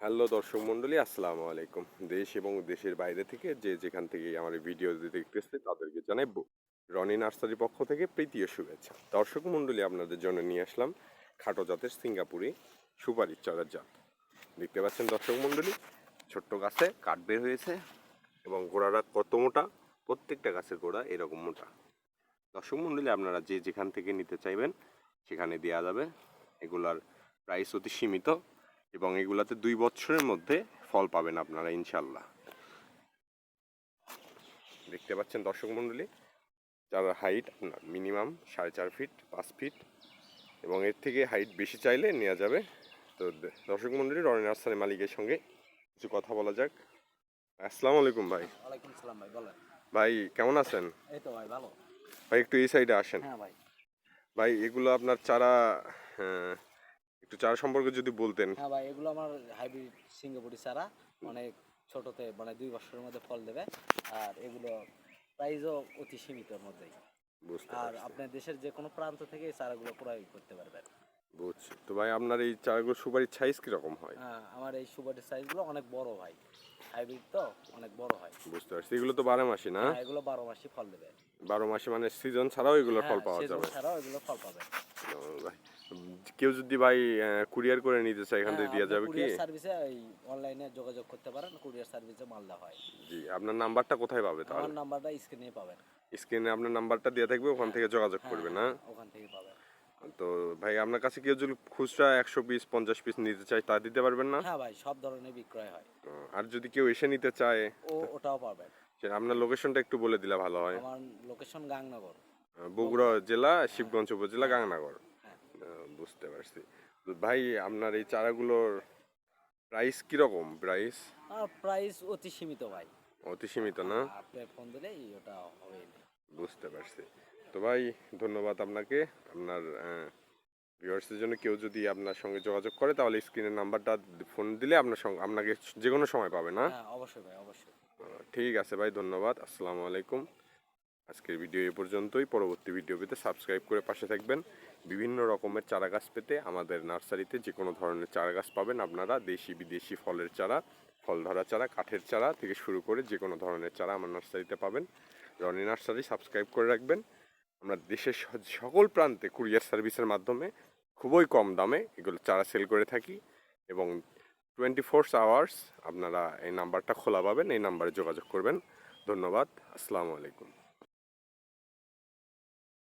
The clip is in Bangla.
হ্যালো দর্শক মণ্ডলী, আসসালামু আলাইকুম। দেশ এবং দেশের বাইরে থেকে যে যেখান থেকে আমার এই ভিডিও দেখতেছে তাদেরকে জানাই রনি নার্সারির পক্ষ থেকে প্রীতি ও শুভেচ্ছা। দর্শক মণ্ডলী, আপনাদের জন্য নিয়ে আসলাম খাটো জাতের সিঙ্গাপুরি সুপারির চারার জাত। দেখতে পাচ্ছেন দর্শক মণ্ডলী, ছোট্ট গাছে কাঠ বের হয়েছে এবং গোড়াটা কত মোটা, প্রত্যেকটা গাছের গোড়া এরকম মোটা। দর্শক মণ্ডলী, আপনারা যে যেখান থেকে নিতে চাইবেন সেখানে দেওয়া যাবে। এগুলার প্রাইস অতি সীমিত এবং এগুলাতে 2 বছরের মধ্যে ফল পাবেন আপনারা ইনশাল্লাহ। দেখতে পাচ্ছেন দর্শক মণ্ডলী, যার হাইট আপনার মিনিমাম 4.5 ফিট 5 ফিট এবং এর থেকে হাইট বেশি চাইলে নেওয়া যাবে। তো দর্শক মণ্ডলী, রনি নার্সারি মালিকের সঙ্গে কিছু কথা বলা যাক। আসসালামু আলাইকুম ভাই। ওয়ালাইকুম সালাম ভাই, বলেন। ভাই কেমন আছেন? এই তো ভাই ভালো। ভাই একটু এই সাইডে আসেন। হ্যাঁ ভাই। ভাই এগুলো আপনার চারা, একটু চারা সম্পর্কে যদি বলতেন। হ্যাঁ ভাই, এগুলো আমার হাইব্রিড সিঙ্গাপুরি চারা, অনেক ছোটতে মানে 2 বছরের মধ্যে ফল দেবে। আর এগুলো প্রাইসও অতি সীমিতর মধ্যেই। বুঝতে আর পারছি। আপনার দেশের যে কোনো প্রান্ত থেকে এই চারাগুলো ক্রয় করতে পারবেন। বুঝছি। তো ভাই আপনার এই চারাগুলো সুপারির সাইজ কিরকম হয়? হ্যাঁ, আমার এই সুপারির সাইজগুলো অনেক বড় ভাই, হাইব্রিড তো অনেক বড় হয়। বুঝতে পারছি। এগুলো তো 12 মাসই না? হ্যাঁ, এগুলো 12 মাসই ফল দেবে। 12 মাসে মানে সিজন ছাড়াও এগুলোর ফল হ্যাঁ, পাওয়া সিজন যাবে? ছাড়াও এগুলো ফল পাবে। ও ভাই, কেউ যদি ভাই কুরিয়ার করে নিতে চায় এখান হ্যাঁ, থেকে দেওয়া আপনি যাবে কি? কুরিয়ার সার্ভিসে এই অনলাইনে যোগাযোগ করতে পারেন, কুরিয়ার সার্ভিসে মাল দেওয়া হয়। জি, আপনার নাম্বারটা কোথায় পাবে আমার তাহলে? নাম্বারটা স্ক্রিনে পাবেন। স্ক্রিনে আপনার নাম্বারটা দেওয়া থাকবে, ওখান থেকে যোগাযোগ হ্যাঁ, করবে না? হ্যাঁ, ওখান থেকে পাবেন। তো ভাই আপনার কাছে কেউ যদি খুচরা 100 পিস 50 পিস নিতে চায় তা দিতে পারবেন না? হ্যাঁ ভাই, সব ধরনের বিক্রয় হয়। আর যদি কেউ এসে নিতে চায়, ওটাও পাবেন। সে আপনার লোকেশনটা একটু বলে দিলে ভালো হয়। আমার লোকেশন গাংনগর। বগুড়া জেলা, হ্যাঁ, শিবগঞ্জ উপজেলা, হ্যাঁ, গাংনাগর। হ্যাঁ। বুঝতে পারছি। তো ভাই আপনার এই চারাগুলোর প্রাইস কিরকম? প্রাইস আর প্রাইস অতি সীমিত ভাই। অতি সীমিত না? আপনি ফোন দিলেই ওটা হবে। বুঝতে পারছি। তো ভাই ধন্যবাদ আপনাকে। আপনার ভিউয়ার্সদের জন্য কেউ যদি আপনার সঙ্গে যোগাযোগ করে তাহলে স্ক্রিনের নাম্বারটা ফোন দিলে আপনার সঙ্গে আপনাকে যে কোনো সময় পাবে না? হ্যাঁ, অবশ্যই ভাই, অবশ্যই। ঠিক আছে ভাই, ধন্যবাদ। আসসালামু আলাইকুম। আজকের ভিডিও এ পর্যন্তই। পরবর্তী ভিডিও পেতে সাবস্ক্রাইব করে পাশে থাকবেন। বিভিন্ন রকমের চারা গাছ পেতে আমাদের নার্সারিতে যে কোনো ধরনের চারা গাছ পাবেন আপনারা। দেশি বিদেশি ফলের চারা, ফল ধরা চারা, কাঠের চারা থেকে শুরু করে যে কোনো ধরনের চারা আমার নার্সারিতে পাবেন। রনি নার্সারি সাবস্ক্রাইব করে রাখবেন। আমরা দেশের সকল প্রান্তে কুরিয়ার সার্ভিসের মাধ্যমে খুবই কম দামে এগুলো চারা সেল করে থাকি এবং 24 আওয়ার্স আপনারা এই নাম্বারটা খোলা পাবেন, এই নাম্বারে যোগাযোগ করবেন। ধন্যবাদ। আসসালামু আলাইকুম।